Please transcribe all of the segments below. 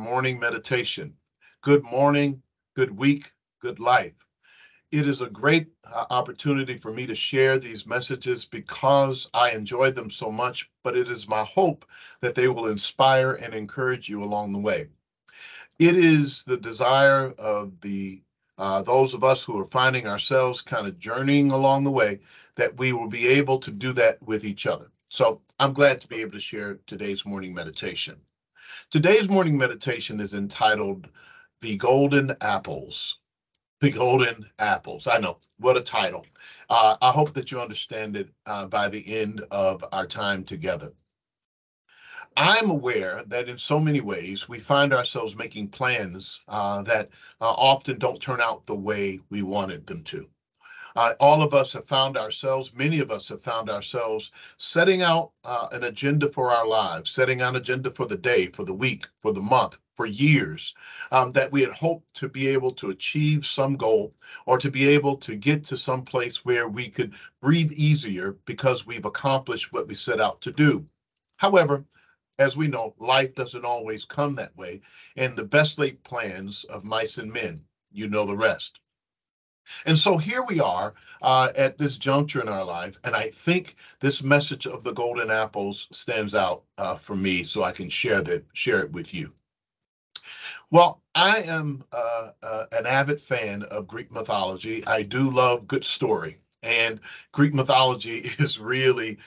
morning meditation. Good morning, good week, good life. It is a great opportunity for me to share these messages because I enjoy them so much, but it is my hope that they will inspire and encourage you along the way. It is the desire of those of us who are finding ourselves kind of journeying along the way that we will be able to do that with each other. So I'm glad to be able to share today's morning meditation. Today's morning meditation is entitled The Golden Apples. The Golden Apples. I know, what a title. I hope that you understand it by the end of our time together. I'm aware that in so many ways we find ourselves making plans that often don't turn out the way we wanted them to. All of us have found ourselves, many of us have found ourselves setting out an agenda for our lives, setting out an agenda for the day, for the week, for the month, for years, that we had hoped to be able to achieve some goal or to be able to get to some place where we could breathe easier because we've accomplished what we set out to do. However, as we know, life doesn't always come that way, and the best laid plans of mice and men, you know the rest. And so here we are at this juncture in our life, and I think this message of the golden apples stands out for me, so I can share it with you. Well, I am an avid fan of Greek mythology. I do love good story. And Greek mythology is really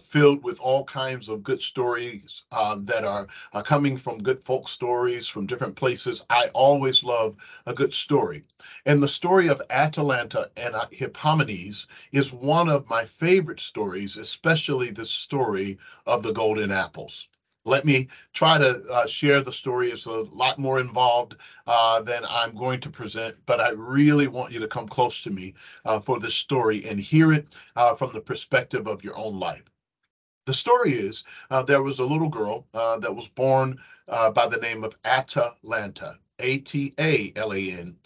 filled with all kinds of good stories that are coming from good folk stories from different places. I always love a good story. And the story of Atalanta and Hippomenes is one of my favorite stories, especially the story of the golden apples. Let me try to share the story. It's a lot more involved than I'm going to present, but I really want you to come close to me for this story and hear it from the perspective of your own life. The story is there was a little girl that was born by the name of Atalanta. Atalanta,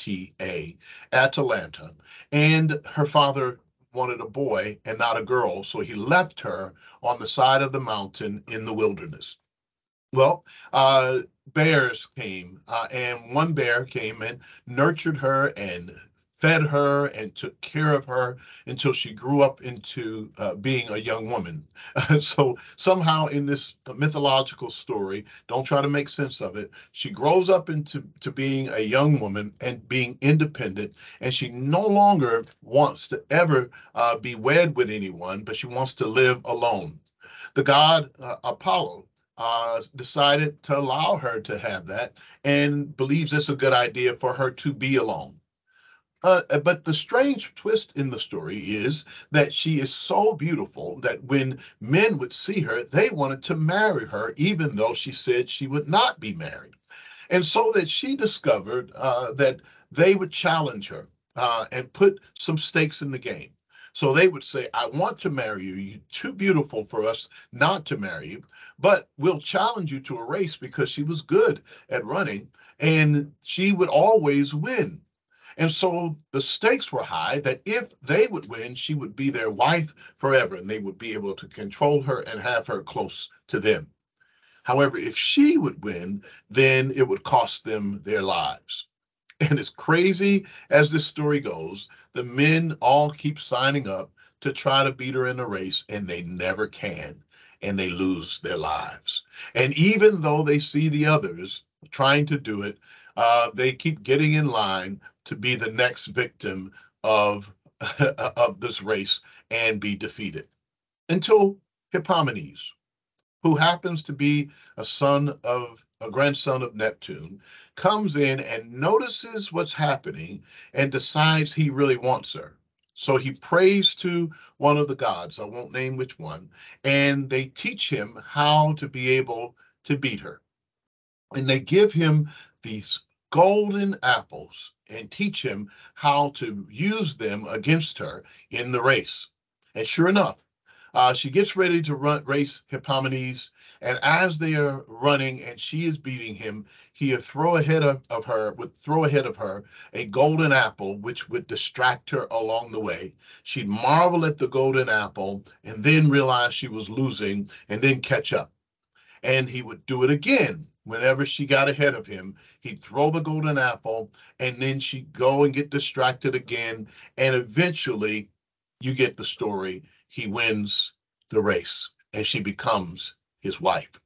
Atalanta. And her father wanted a boy and not a girl, so he left her on the side of the mountain in the wilderness. Well, bears came, and one bear came and nurtured her and fed her and took care of her until she grew up into being a young woman. So somehow in this mythological story, don't try to make sense of it, she grows up into being a young woman and being independent, and she no longer wants to ever be wed with anyone, but she wants to live alone. The god Apollo decided to allow her to have that and believes it's a good idea for her to be alone. But the strange twist in the story is that she is so beautiful that when men would see her, they wanted to marry her, even though she said she would not be married. And so that she discovered that they would challenge her and put some stakes in the game. So they would say, I want to marry you. You're too beautiful for us not to marry you, but we'll challenge you to a race because she was good at running and she would always win. And so the stakes were high that if they would win, she would be their wife forever and they would be able to control her and have her close to them. However, if she would win, then it would cost them their lives. And as crazy as this story goes, the men all keep signing up to try to beat her in a race, and they never can, and they lose their lives. And even though they see the others trying to do it, they keep getting in line to be the next victim of, of this race and be defeated. Until Hippomenes, who happens to be a grandson of Neptune, comes in and notices what's happening and decides he really wants her. So he prays to one of the gods, I won't name which one, and they teach him how to be able to beat her. And they give him these golden apples and teach him how to use them against her in the race. And sure enough, she gets ready to race Hippomenes, and as they are running and she is beating him, he would throw ahead of her a golden apple, which would distract her along the way. She'd marvel at the golden apple and then realize she was losing and then catch up. And he would do it again whenever she got ahead of him, he'd throw the golden apple, and then she'd go and get distracted again. And eventually, you get the story. He wins the race, and she becomes his wife.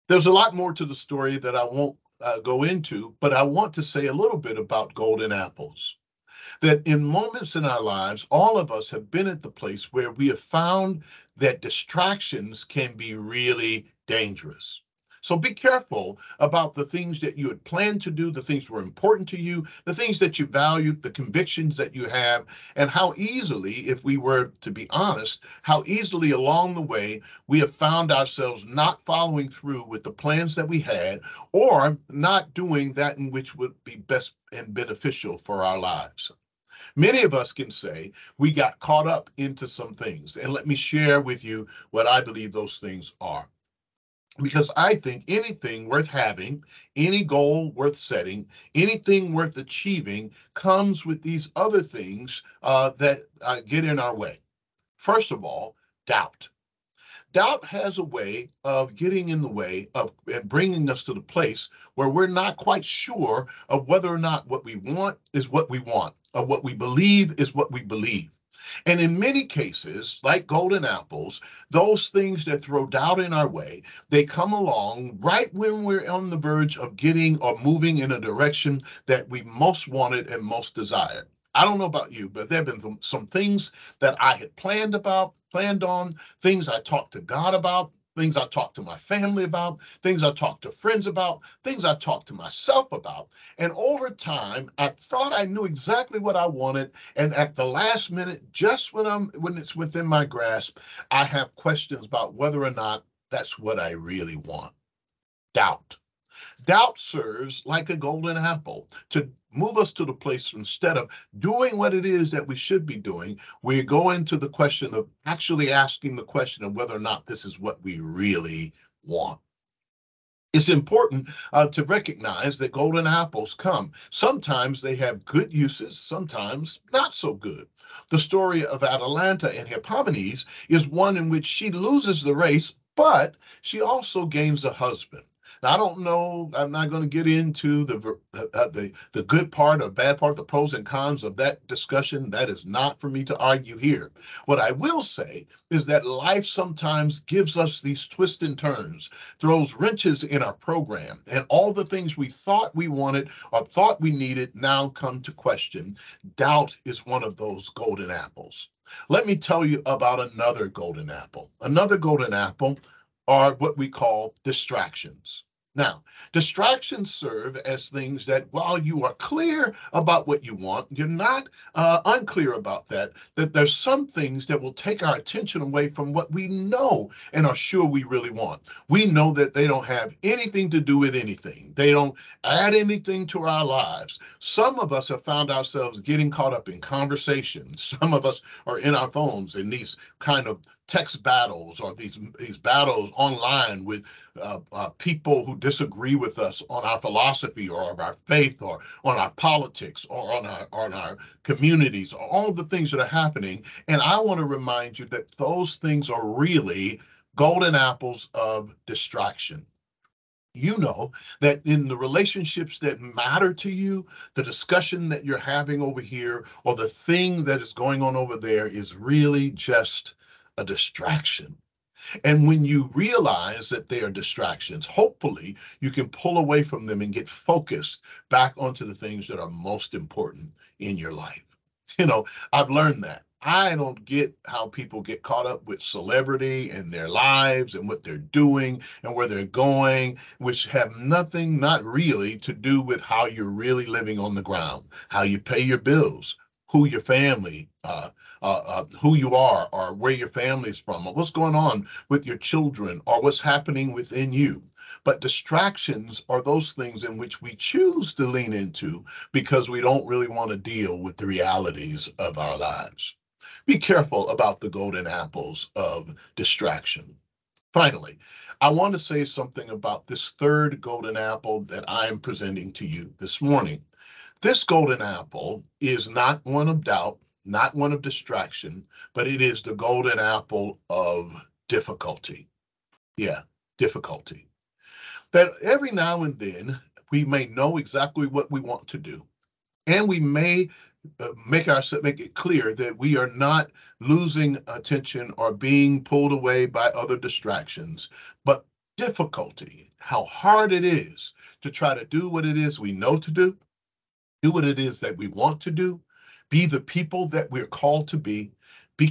There's a lot more to the story that I won't go into, but I want to say a little bit about golden apples. That in moments in our lives, all of us have been at the place where we have found that distractions can be really dangerous. So be careful about the things that you had planned to do, the things that were important to you, the things that you valued, the convictions that you have, and how easily, if we were to be honest, how easily along the way we have found ourselves not following through with the plans that we had, or not doing that in which would be best and beneficial for our lives. Many of us can say we got caught up into some things. And let me share with you what I believe those things are. Because I think anything worth having, any goal worth setting, anything worth achieving comes with these other things that get in our way. First of all, doubt. Doubt has a way of getting in the way of and bringing us to the place where we're not quite sure of whether or not what we want is what we want, or what we believe is what we believe. And in many cases, like golden apples, those things that throw doubt in our way, they come along right when we're on the verge of getting or moving in a direction that we most wanted and most desired. I don't know about you, but there have been some things that I had planned on, things I talked to God about, things I talked to my family about, things I talked to friends about, things I talked to myself about. And over time, I thought I knew exactly what I wanted. And at the last minute, just when it's within my grasp, I have questions about whether or not that's what I really want. Doubt. Doubt serves like a golden apple to move us to the place instead of doing what it is that we should be doing, we go into the question of actually asking the question of whether or not this is what we really want. It's important to recognize that golden apples come. Sometimes they have good uses, sometimes not so good. The story of Atalanta and Hippomenes is one in which she loses the race, but she also gains a husband. Now, I don't know, I'm not going to get into the good part or bad part, the pros and cons of that discussion. That is not for me to argue here. What I will say is that life sometimes gives us these twists and turns, throws wrenches in our program, and all the things we thought we wanted or thought we needed now come to question. Doubt is one of those golden apples. Let me tell you about another golden apple. Another golden apple are what we call distractions. Now, distractions serve as things that while you are clear about what you want, you're not unclear about that there's some things that will take our attention away from what we know and are sure we really want. We know that they don't have anything to do with anything. They don't add anything to our lives. Some of us have found ourselves getting caught up in conversations. Some of us are in our phones in these kind of text battles or these battles online with people who disagree with us on our philosophy or of our faith or on our politics or on our communities, or all the things that are happening. And I want to remind you that those things are really golden apples of distraction. You know that in the relationships that matter to you, the discussion that you're having over here or the thing that is going on over there is really just a distraction. And when you realize that they are distractions, hopefully you can pull away from them and get focused back onto the things that are most important in your life. You know, I've learned that. I don't get how people get caught up with celebrity and their lives and what they're doing and where they're going, which have nothing, not really, to do with how you're really living on the ground, how you pay your bills, who your family, who you are, or where your family is from, or what's going on with your children, or what's happening within you. But distractions are those things in which we choose to lean into because we don't really want to deal with the realities of our lives. Be careful about the golden apples of distraction. Finally, I want to say something about this third golden apple that I am presenting to you this morning. This golden apple is not one of doubt, not one of distraction, but it is the golden apple of difficulty. Yeah, difficulty. That every now and then we may know exactly what we want to do, and we may make it clear that we are not losing attention or being pulled away by other distractions, but difficulty, how hard it is to try to do what it is we know to do what it is that we want to do, be the people that we're called to be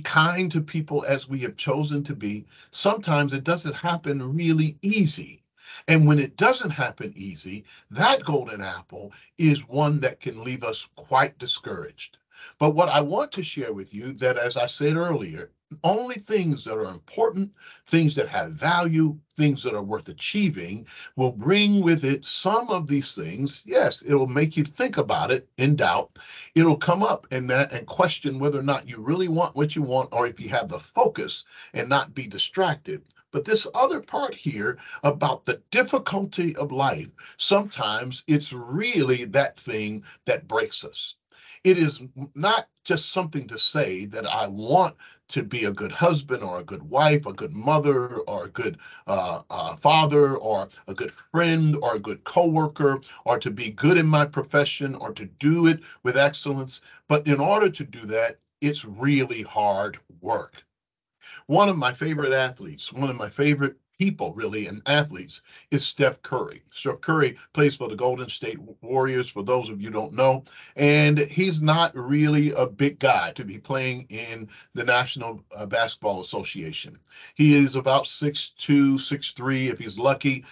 kind to people as we have chosen to be. Sometimes it doesn't happen really easy. And when it doesn't happen easy, that golden apple is one that can leave us quite discouraged. But what I want to share with you that, as I said earlier, only things that are important, things that have value, things that are worth achieving will bring with it some of these things. Yes, it will make you think about it in doubt. It'll come up and question whether or not you really want what you want, or if you have the focus and not be distracted. But this other part here about the difficulty of life, sometimes it's really that thing that breaks us. It is not just something to say that I want to be a good husband or a good wife, a good mother or a good father or a good friend or a good coworker, or to be good in my profession or to do it with excellence. But in order to do that, it's really hard work. One of my favorite athletes, one of my favorite people really and athletes is Steph Curry. Steph Curry plays for the Golden State Warriors, for those of you who don't know, and he's not really a big guy to be playing in the National Basketball Association. He is about 6'2", 6'3", if he's lucky.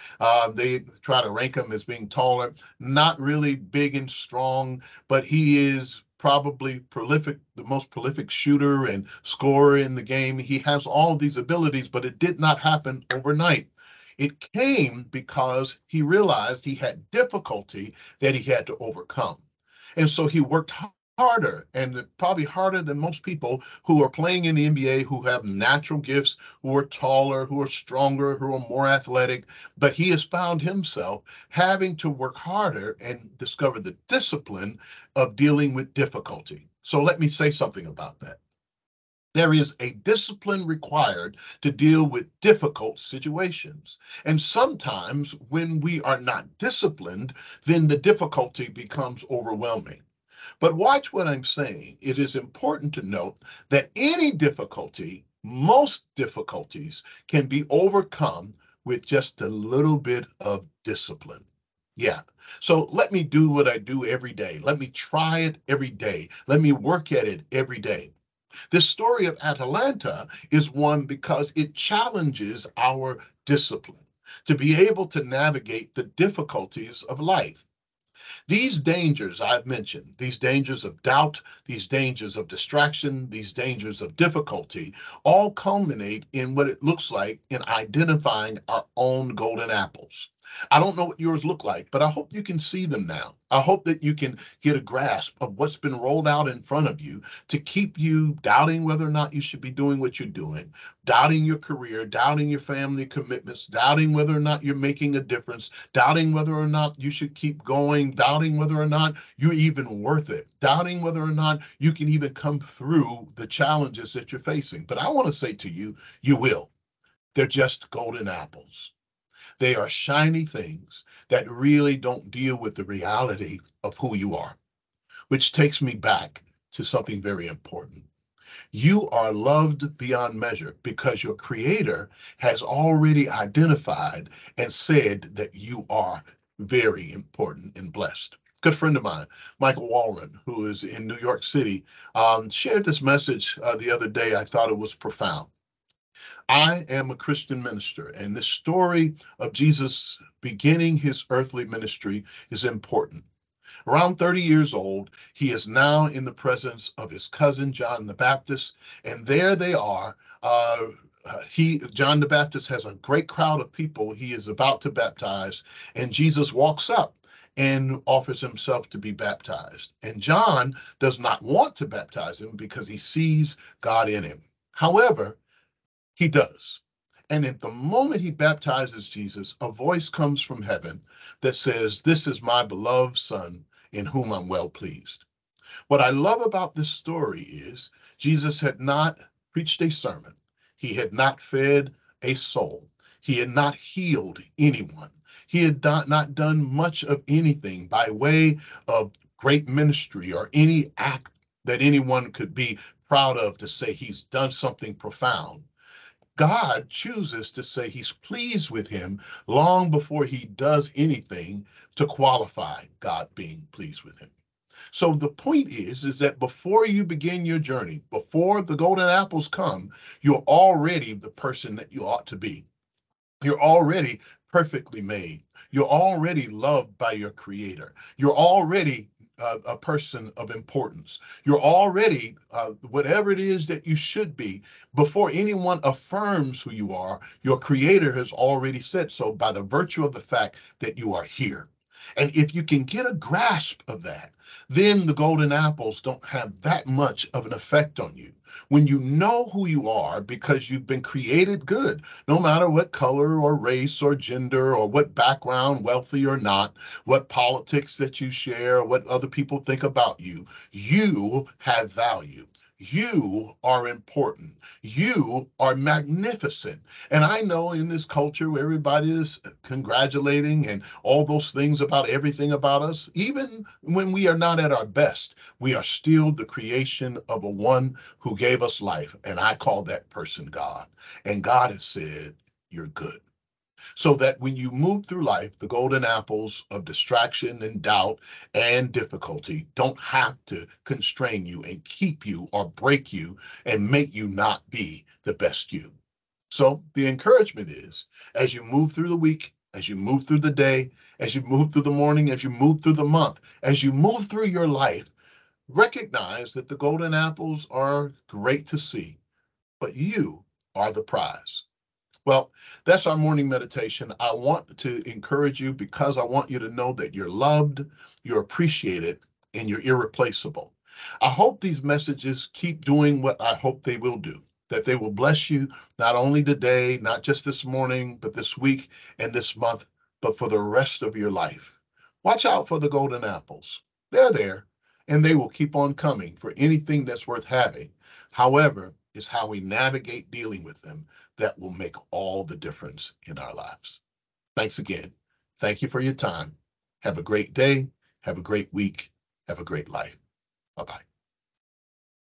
They try to rank him as being taller, not really big and strong, but he is probably prolific, the most prolific shooter and scorer in the game. He has all of these abilities, but it did not happen overnight. It came because he realized he had difficulty that he had to overcome. And so he worked harder, and probably harder than most people who are playing in the NBA, who have natural gifts, who are taller, who are stronger, who are more athletic. But he has found himself having to work harder and discover the discipline of dealing with difficulty. So let me say something about that. There is a discipline required to deal with difficult situations. And sometimes when we are not disciplined, then the difficulty becomes overwhelming. But watch what I'm saying. It is important to note that any difficulty, most difficulties, can be overcome with just a little bit of discipline. Yeah. So let me do what I do every day. Let me try it every day. Let me work at it every day. This story of Atalanta is one because it challenges our discipline to be able to navigate the difficulties of life. These dangers I've mentioned, these dangers of doubt, these dangers of distraction, these dangers of difficulty, all culminate in what it looks like in identifying our own golden apples. I don't know what yours look like, but I hope you can see them now. I hope that you can get a grasp of what's been rolled out in front of you to keep you doubting whether or not you should be doing what you're doing, doubting your career, doubting your family commitments, doubting whether or not you're making a difference, doubting whether or not you should keep going, doubting whether or not you're even worth it, doubting whether or not you can even come through the challenges that you're facing. But I want to say to you, you will. They're just golden apples. They are shiny things that really don't deal with the reality of who you are, which takes me back to something very important. You are loved beyond measure because your creator has already identified and said that you are very important and blessed. Good friend of mine, Michael Walren, who is in New York City, shared this message the other day. I thought it was profound. I am a Christian minister, and this story of Jesus beginning his earthly ministry is important. Around 30 years old, he is now in the presence of his cousin, John the Baptist, and there they are. John the Baptist has a great crowd of people he is about to baptize, and Jesus walks up and offers himself to be baptized. And John does not want to baptize him because he sees God in him. However, he does. And at the moment he baptizes Jesus, a voice comes from heaven that says, "This is my beloved son in whom I'm well pleased." What I love about this story is Jesus had not preached a sermon. He had not fed a soul. He had not healed anyone. He had not done much of anything by way of great ministry or any act that anyone could be proud of to say he's done something profound. God chooses to say he's pleased with him long before he does anything to qualify God being pleased with him. So the point is that before you begin your journey, before the golden apples come, you're already the person that you ought to be. You're already perfectly made. You're already loved by your creator. You're already a person of importance. You're already whatever it is that you should be. Before anyone affirms who you are, your creator has already said so by the virtue of the fact that you are here. And if you can get a grasp of that, then the golden apples don't have that much of an effect on you. When you know who you are because you've been created good, no matter what color or race or gender or what background, wealthy or not, what politics that you share, what other people think about you, you have value. You are important. You are magnificent. And I know in this culture where everybody is congratulating and all those things about everything about us, even when we are not at our best, we are still the creation of a one who gave us life. And I call that person God. And God has said, you're good. So that when you move through life, the golden apples of distraction and doubt and difficulty don't have to constrain you and keep you or break you and make you not be the best you. So the encouragement is, as you move through the week, as you move through the day, as you move through the morning, as you move through the month, as you move through your life, recognize that the golden apples are great to see, but you are the prize. Well, that's our morning meditation. I want to encourage you because I want you to know that you're loved, you're appreciated, and you're irreplaceable. I hope these messages keep doing what I hope they will do, that they will bless you not only today, not just this morning, but this week and this month, but for the rest of your life. Watch out for the golden apples. They're there, and they will keep on coming for anything that's worth having. However, it's how we navigate dealing with them that will make all the difference in our lives. Thanks again. Thank you for your time. Have a great day. Have a great week. Have a great life. Bye-bye.